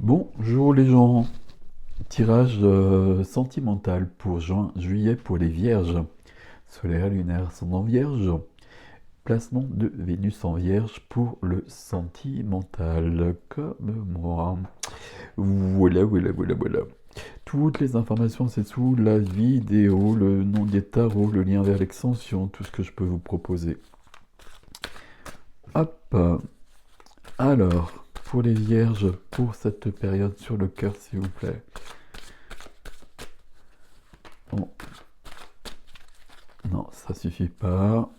Bonjour les gens, tirage sentimental pour juin-juillet pour les vierges. Solaire et lunaire sont en vierge. Placement de Vénus en vierge pour le sentimental, comme moi. Voilà. Toutes les informations, c'est sous la vidéo, le nom des tarots, le lien vers l'extension, tout ce que je peux vous proposer. Hop, alors, pour les vierges, pour cette période sur le cœur, s'il vous plaît. Bon, non, ça suffit pas.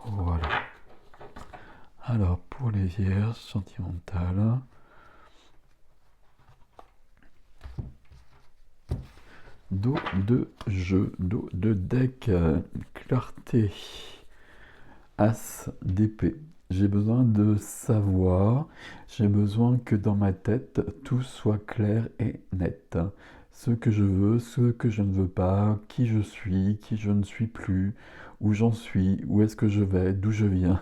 Voilà. Alors, pour les vierges sentimentales, dos de jeu, dos de deck, clarté, as d'épée. J'ai besoin de savoir, j'ai besoin que dans ma tête, tout soit clair et net. Ce que je veux, ce que je ne veux pas, qui je ne suis plus, où j'en suis, où est-ce que je vais, d'où je viens.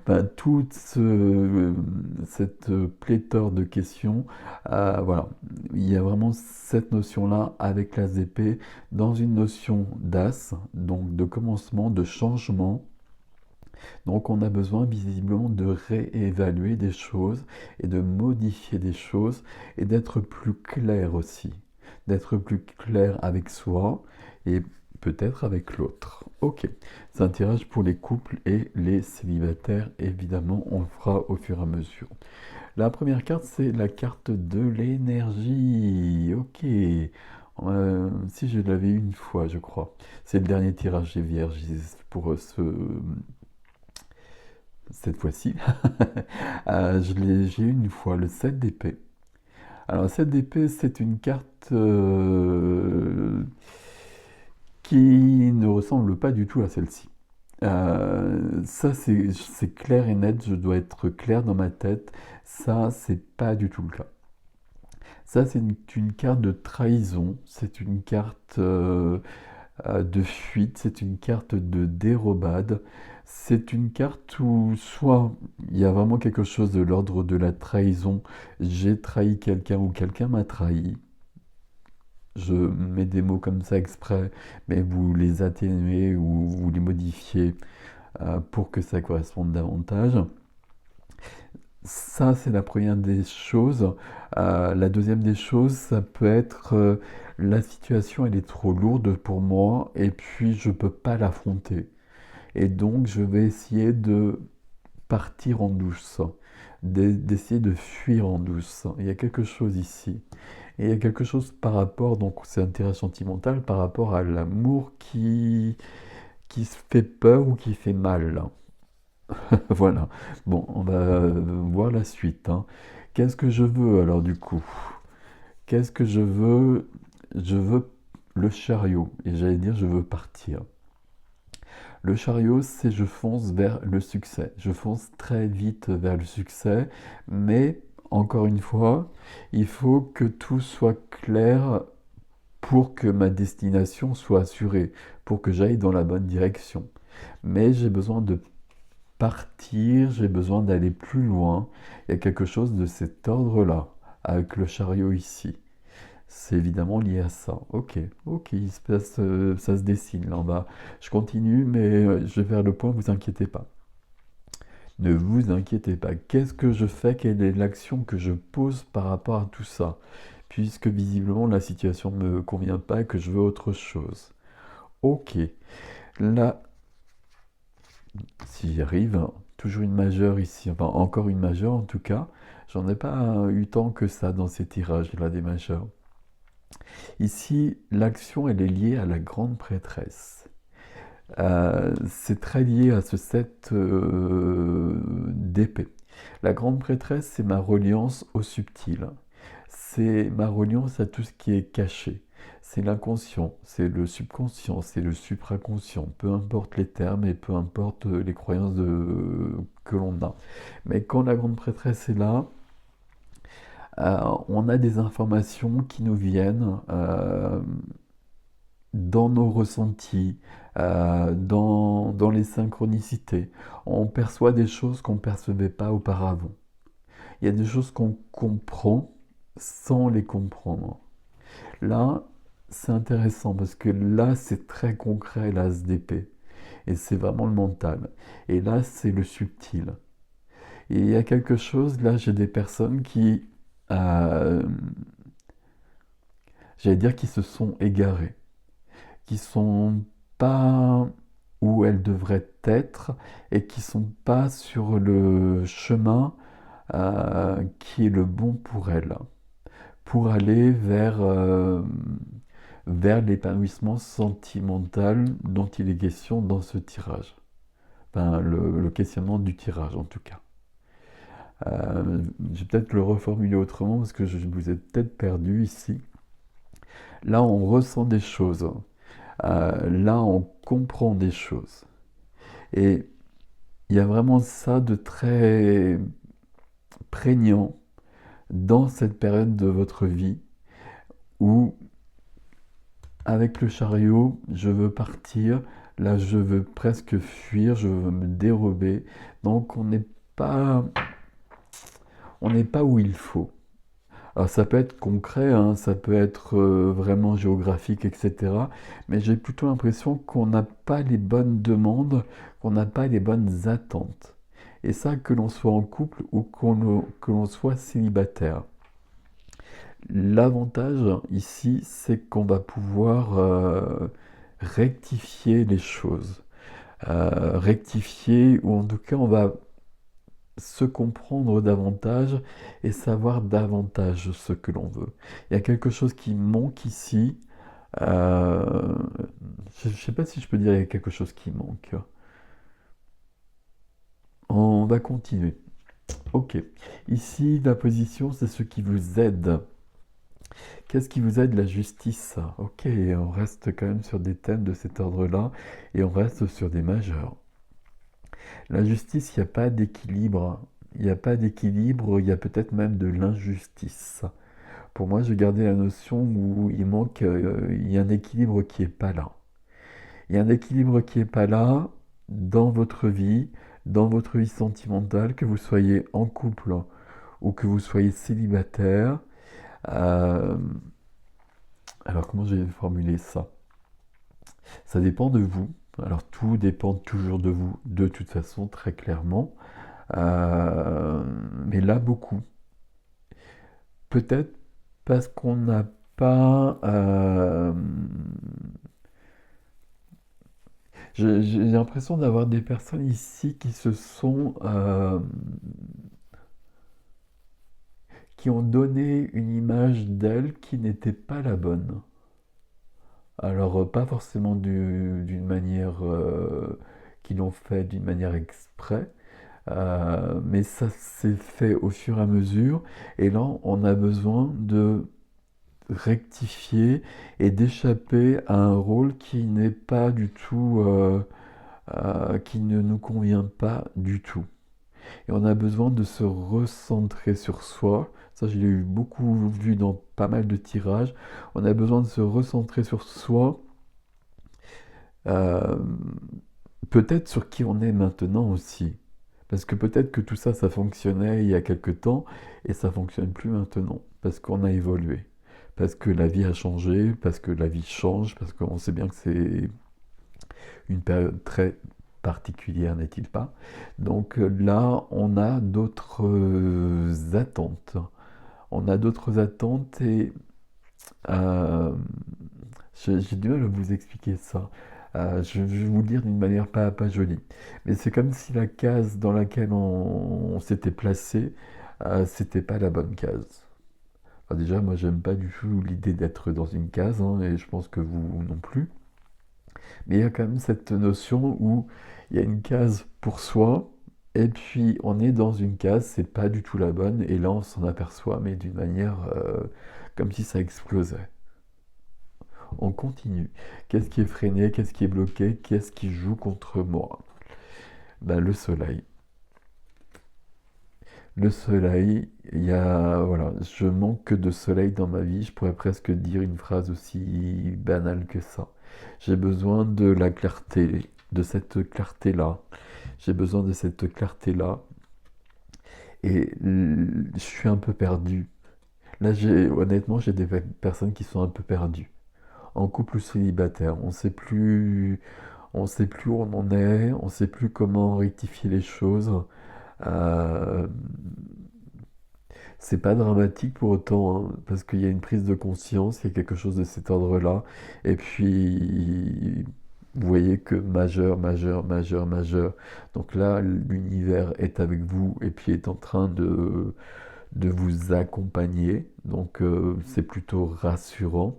Ben, toute cette pléthore de questions, voilà, il y a vraiment cette notion-là avec la ZP dans une notion d'as, donc de commencement, de changement. Donc on a besoin visiblement de réévaluer des choses et de modifier des choses et d'être plus clair aussi, d'être plus clair avec soi et peut-être avec l'autre. Ok, c'est un tirage pour les couples et les célibataires, évidemment, on le fera au fur et à mesure. La première carte, c'est la carte de l'énergie. Ok, si je l'avais une fois, je crois. C'est le dernier tirage des vierges pour cette fois-ci. J'ai eu une fois le 7 d'épée. Alors, le 7 d'épée, c'est une carte qui ne ressemble pas du tout à celle-ci. Ça, c'est clair et net, je dois être clair dans ma tête. Ça, c'est pas du tout le cas. Ça, c'est une carte de trahison, c'est une carte de fuite, c'est une carte de dérobade, c'est une carte où soit il y a vraiment quelque chose de l'ordre de la trahison, j'ai trahi quelqu'un ou quelqu'un m'a trahi. Je mets des mots comme ça exprès, mais vous les atténuez ou vous les modifiez pour que ça corresponde davantage. Ça, c'est la première des choses. La deuxième des choses, ça peut être la situation, elle est trop lourde pour moi et puis je ne peux pas l'affronter. Et donc, je vais essayer de partir en douce, d'essayer de fuir en douce. Il y a quelque chose ici. Et il y a quelque chose par rapport, donc c'est un tirage sentimental, par rapport à l'amour qui se fait peur ou qui fait mal. Voilà. Bon, on va voir la suite, hein. Qu'est-ce que je veux alors du coup? Qu'est-ce que je veux? Je veux le chariot. Et j'allais dire, je veux partir. Le chariot, c'est je fonce vers le succès. Je fonce très vite vers le succès, mais encore une fois, il faut que tout soit clair pour que ma destination soit assurée, pour que j'aille dans la bonne direction. Mais j'ai besoin de partir, j'ai besoin d'aller plus loin. Il y a quelque chose de cet ordre-là, avec le chariot ici. C'est évidemment lié à ça. Ok, ok, il se passe, ça se dessine là en bas. Je continue, mais je vais vers le point, vous inquiétez pas. Ne vous inquiétez pas. Qu'est-ce que je fais? Quelle est l'action que je pose par rapport à tout ça? Puisque visiblement la situation ne me convient pas et que je veux autre chose. Ok, là, si j'y arrive, hein, toujours une majeure ici, enfin encore une majeure en tout cas. J'en ai pas eu tant que ça dans ces tirages-là des majeures. Ici, l'action, elle est liée à la grande prêtresse. C'est très lié à ce set d'épée. La grande prêtresse, c'est ma reliance au subtil. C'est ma reliance à tout ce qui est caché. C'est l'inconscient, c'est le subconscient, c'est le supraconscient. Peu importe les termes et peu importe les croyances que l'on a. Mais quand la grande prêtresse est là, on a des informations qui nous viennent dans nos ressentis, dans les synchronicités. On perçoit des choses qu'on ne percevait pas auparavant. Il y a des choses qu'on comprend sans les comprendre. Là, c'est intéressant parce que là, c'est très concret, la SDP. Et c'est vraiment le mental. Et là, c'est le subtil. Et il y a quelque chose, là, j'ai des personnes qui, euh, j'allais dire, qui se sont égarées, qui sont pas où elles devraient être et qui sont pas sur le chemin qui est le bon pour elles, pour aller vers l'épanouissement sentimental dont il est question dans ce tirage. Enfin, le questionnement du tirage en tout cas. Je vais peut-être le reformuler autrement parce que je vous ai peut-être perdu ici. Là, on ressent des choses. Là, on comprend des choses. Et il y a vraiment ça de très prégnant dans cette période de votre vie où, avec le chariot, je veux partir. Là, je veux presque fuir, je veux me dérober. Donc, pas, on n'est pas où il faut. Alors ça peut être concret, hein, ça peut être vraiment géographique, etc. Mais j'ai plutôt l'impression qu'on n'a pas les bonnes demandes, qu'on n'a pas les bonnes attentes. Et ça, que l'on soit en couple ou que l'on soit célibataire. L'avantage ici, c'est qu'on va pouvoir rectifier les choses. Rectifier, ou en tout cas, on va se comprendre davantage et savoir davantage ce que l'on veut. Il y a quelque chose qui manque ici. euh, je ne sais pas si je peux dire il y a quelque chose qui manque. On va continuer. Ok. Ici, la position, c'est ce qui vous aide. Qu'est-ce qui vous aide? La justice. Ok, on reste quand même sur des thèmes de cet ordre-là et on reste sur des majeurs. La justice, il n'y a pas d'équilibre. Il n'y a pas d'équilibre, il y a peut-être même de l'injustice. Pour moi, je gardais la notion où il manque, il y a un équilibre qui n'est pas là. Il y a un équilibre qui n'est pas là dans votre vie sentimentale, que vous soyez en couple ou que vous soyez célibataire. Euh, alors, comment je vais formuler ça? Ça dépend de vous. Alors, tout dépend toujours de vous, de toute façon, très clairement. Mais là, beaucoup. Peut-être parce qu'on n'a pas... j'ai l'impression d'avoir des personnes ici qui ont donné une image d'elles qui n'était pas la bonne. Alors, pas forcément d'une manière qu'ils l'ont fait d'une manière exprès, mais ça s'est fait au fur et à mesure. Et là, on a besoin de rectifier et d'échapper à un rôle qui n'est pas du tout, qui ne nous convient pas du tout. Et on a besoin de se recentrer sur soi. Ça, je l'ai eu beaucoup vu dans pas mal de tirages. On a besoin de se recentrer sur soi, euh, peut-être sur qui on est maintenant aussi. Parce que peut-être que tout ça, ça fonctionnait il y a quelque temps et ça fonctionne plus maintenant. Parce qu'on a évolué. Parce que la vie a changé, parce que la vie change, parce qu'on sait bien que c'est une période très particulière, n'est-il pas? Donc là, on a d'autres attentes. On a d'autres attentes et euh, j'ai du mal à vous expliquer ça. Je vais vous le dire d'une manière pas jolie. Mais c'est comme si la case dans laquelle on s'était placé, c'était pas la bonne case. Enfin, déjà, moi, j'aime pas du tout l'idée d'être dans une case, hein, et je pense que vous non plus. Mais il y a quand même cette notion où il y a une case pour soi, et puis on est dans une case, c'est pas du tout la bonne, et là on s'en aperçoit, mais d'une manière comme si ça explosait. On continue. Qu'est-ce qui est freiné? Qu'est-ce qui est bloqué? Qu'est-ce qui joue contre moi? Ben, le soleil. Le soleil, il y a, voilà, je manque de soleil dans ma vie. Je pourrais presque dire une phrase aussi banale que ça. J'ai besoin de la clarté, de cette clarté-là. J'ai besoin de cette clarté-là. Et je suis un peu perdu. Là, honnêtement, j'ai des personnes qui sont un peu perdues. En couple ou célibataire, on sait plus où on en est, on sait plus comment rectifier les choses. Euh, c'est pas dramatique pour autant, hein, parce qu'il y a une prise de conscience, il y a quelque chose de cet ordre-là. Et puis, vous voyez que majeur, majeur, majeur, majeur. Donc là, l'univers est avec vous et puis est en train de vous accompagner. Donc c'est plutôt rassurant.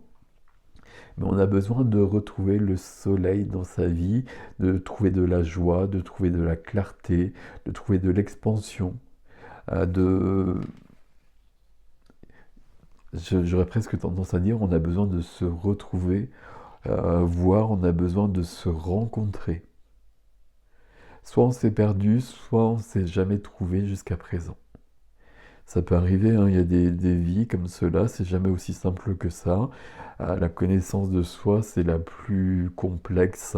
Mais on a besoin de retrouver le soleil dans sa vie, de trouver de la joie, de trouver de la clarté, de trouver de l'expansion, de... J'aurais presque tendance à dire, on a besoin de se retrouver, voire on a besoin de se rencontrer. Soit on s'est perdu, soit on s'est jamais trouvé jusqu'à présent. Ça peut arriver, hein, il y a des vies comme cela, c'est jamais aussi simple que ça. La connaissance de soi, c'est la plus complexe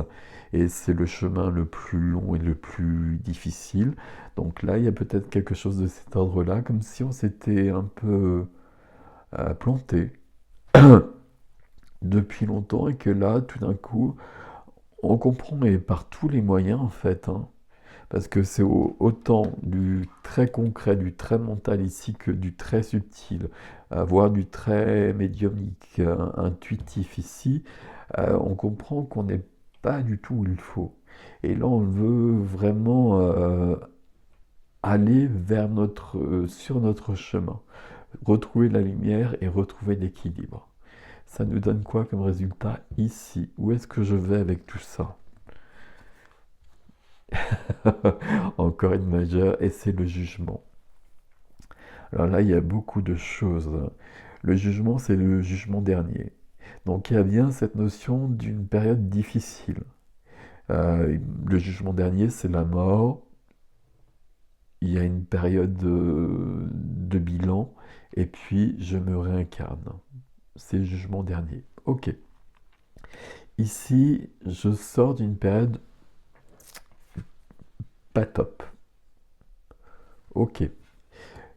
et c'est le chemin le plus long et le plus difficile. Donc là, il y a peut-être quelque chose de cet ordre-là, comme si on s'était un peu planté depuis longtemps et que là, tout d'un coup, on comprend, mais par tous les moyens en fait, hein. Parce que c'est autant du très concret, du très mental ici que du très subtil, voire du très médiumnique, intuitif ici. On comprend qu'on n'est pas du tout où il faut. Et là, on veut vraiment aller vers sur notre chemin, retrouver la lumière et retrouver l'équilibre. Ça nous donne quoi comme résultat ici? Où est-ce que je vais avec tout ça? Encore une majeure, et c'est le jugement. Alors là, il y a beaucoup de choses. Le jugement, c'est le jugement dernier. Donc il y a bien cette notion d'une période difficile. Le jugement dernier, c'est la mort. Il y a une période de bilan, et puis je me réincarne. C'est le jugement dernier. Ok. Ici, je sors d'une période pas top. Ok.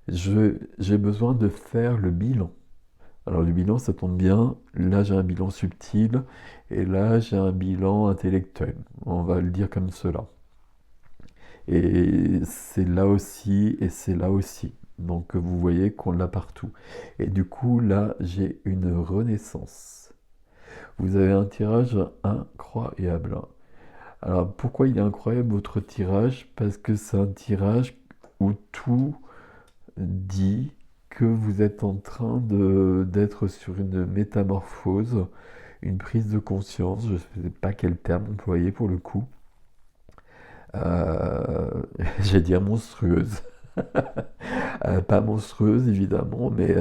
J'ai besoin de faire le bilan. Alors le bilan, ça tombe bien. Là, j'ai un bilan subtil et là, j'ai un bilan intellectuel. On va le dire comme cela. Et c'est là aussi et c'est là aussi. Donc vous voyez qu'on l'a partout. Et du coup, là, j'ai une renaissance. Vous avez un tirage incroyable. Alors pourquoi il est incroyable votre tirage? Parce que c'est un tirage où tout dit que vous êtes en train d'être sur une métamorphose, une prise de conscience, je ne sais pas quel terme employer pour le coup. Euh, j'ai dit monstrueuse. Pas monstrueuse évidemment, mais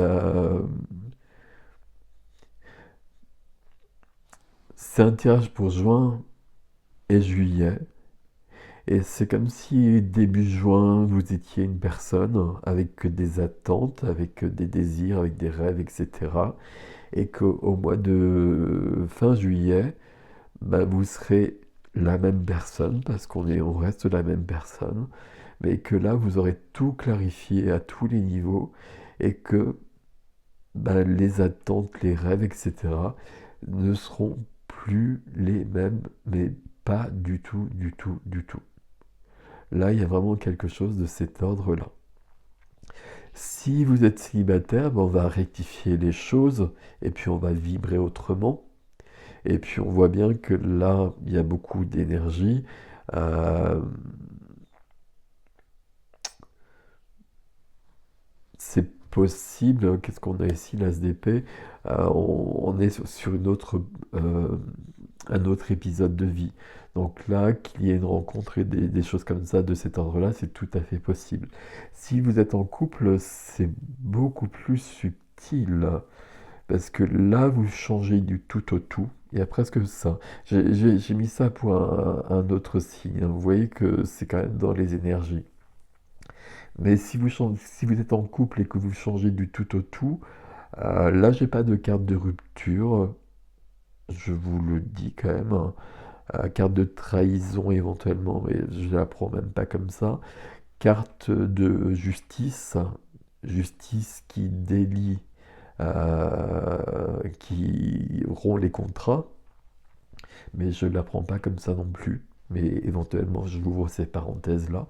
c'est un tirage pour juin et juillet. Et c'est comme si début juin, vous étiez une personne avec des attentes, avec des désirs, avec des rêves, etc. Et qu'au mois de fin juillet, bah, vous serez la même personne, parce on reste la même personne, mais que là, vous aurez tout clarifié à tous les niveaux, et que bah, les attentes, les rêves, etc., ne seront plus les mêmes, mais pas du tout, du tout, du tout. Là, il y a vraiment quelque chose de cet ordre-là. Si vous êtes célibataire, ben, on va rectifier les choses et puis on va vibrer autrement. Et puis on voit bien que là, il y a beaucoup d'énergie. Euh, c'est possible, qu'est-ce qu'on a ici, l'ASDP? On est sur euh, un autre épisode de vie. Donc là, qu'il y ait une rencontre et des choses comme ça de cet ordre-là, c'est tout à fait possible. Si vous êtes en couple, c'est beaucoup plus subtil. Parce que là, vous changez du tout au tout. Il y a presque ça. J'ai mis ça pour un autre signe, hein. Vous voyez que c'est quand même dans les énergies. Mais si vous êtes en couple et que vous changez du tout au tout, là, j'ai pas de carte de rupture. Je vous le dis quand même, hein. Carte de trahison éventuellement, mais je la prends même pas comme ça. carte de justice, justice qui délie, qui rompt les contrats, mais je ne la prends pas comme ça non plus. Mais éventuellement, je j'ouvre ces parenthèses-là.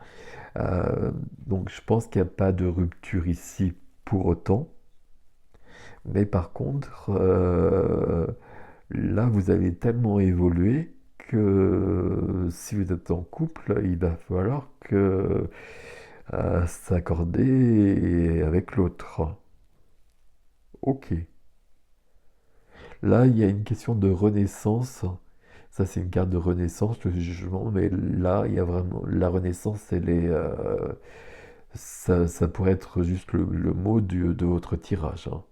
Euh, donc je pense qu'il n'y a pas de rupture ici pour autant. Mais par contre, là, vous allez tellement évoluer que si vous êtes en couple, il va falloir que s'accorder avec l'autre. Ok. Là, il y a une question de renaissance. Ça, c'est une carte de renaissance, le jugement, mais là, il y a vraiment la renaissance, ça pourrait être juste le mot de votre tirage, hein.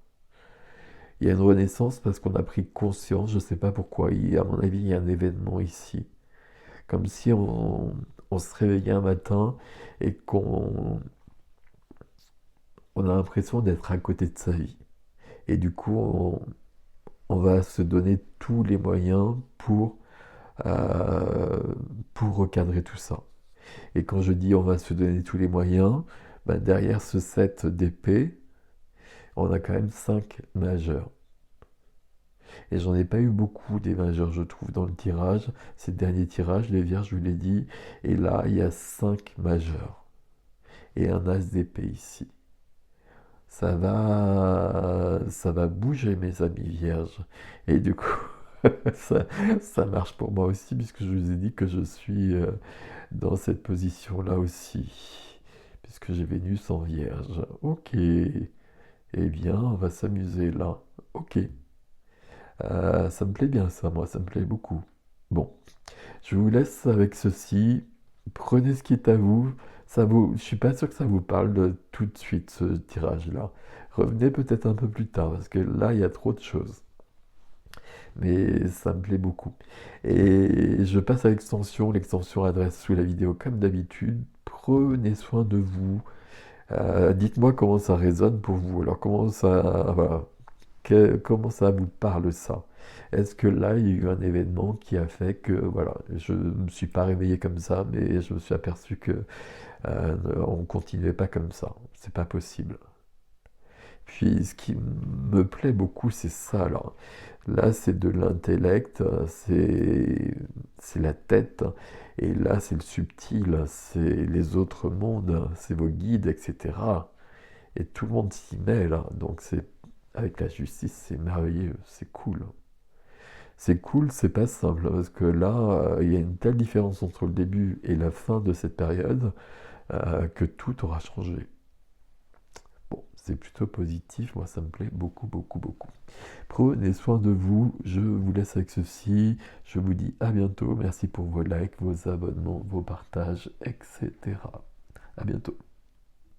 Il y a une renaissance parce qu'on a pris conscience, je ne sais pas pourquoi, à mon avis, il y a un événement ici. Comme si on se réveillait un matin et on a l'impression d'être à côté de sa vie. Et du coup, on va se donner tous les moyens euh, pour recadrer tout ça. Et quand je dis on va se donner tous les moyens, ben derrière ce 7 d'épée, on a quand même 5 majeurs. Et j'en ai pas eu beaucoup des majeurs, je trouve, dans le tirage. Ces derniers tirages, les vierges, je vous l'ai dit. Et là, il y a 5 majeurs. Et un as d'épée ici. Ça va bouger, mes amis vierges. Et du coup, ça, ça marche pour moi aussi, puisque je vous ai dit que je suis dans cette position-là aussi. Puisque j'ai Vénus en vierge. Ok. Eh bien, on va s'amuser là. Ok. Ça me plaît bien ça, moi, ça me plaît beaucoup. Bon, je vous laisse avec ceci. Prenez ce qui est à vous. Je suis pas sûr que ça vous parle tout de suite, ce tirage-là. Revenez peut-être un peu plus tard, parce que là, il y a trop de choses. Mais ça me plaît beaucoup. Et je passe à l'extension. L'extension adresse sous la vidéo comme d'habitude. Prenez soin de vous. Dites-moi comment ça résonne pour vous. Alors comment ça, voilà, comment ça vous parle ça? Est-ce que là, il y a eu un événement qui a fait que, voilà, je ne me suis pas réveillé comme ça, mais je me suis aperçu que on continuait pas comme ça. C'est pas possible. Puis, ce qui me plaît beaucoup, c'est ça. Alors, là, c'est de l'intellect, c'est la tête, et là, c'est le subtil, c'est les autres mondes, c'est vos guides, etc. Et tout le monde s'y met là. Donc, avec la justice, c'est merveilleux, c'est cool. C'est cool, c'est pas simple, parce que là, il y a une telle différence entre le début et la fin de cette période que tout aura changé. Bon, c'est plutôt positif, moi ça me plaît beaucoup, beaucoup, beaucoup. Prenez soin de vous, je vous laisse avec ceci, je vous dis à bientôt, merci pour vos likes, vos abonnements, vos partages, etc. À bientôt.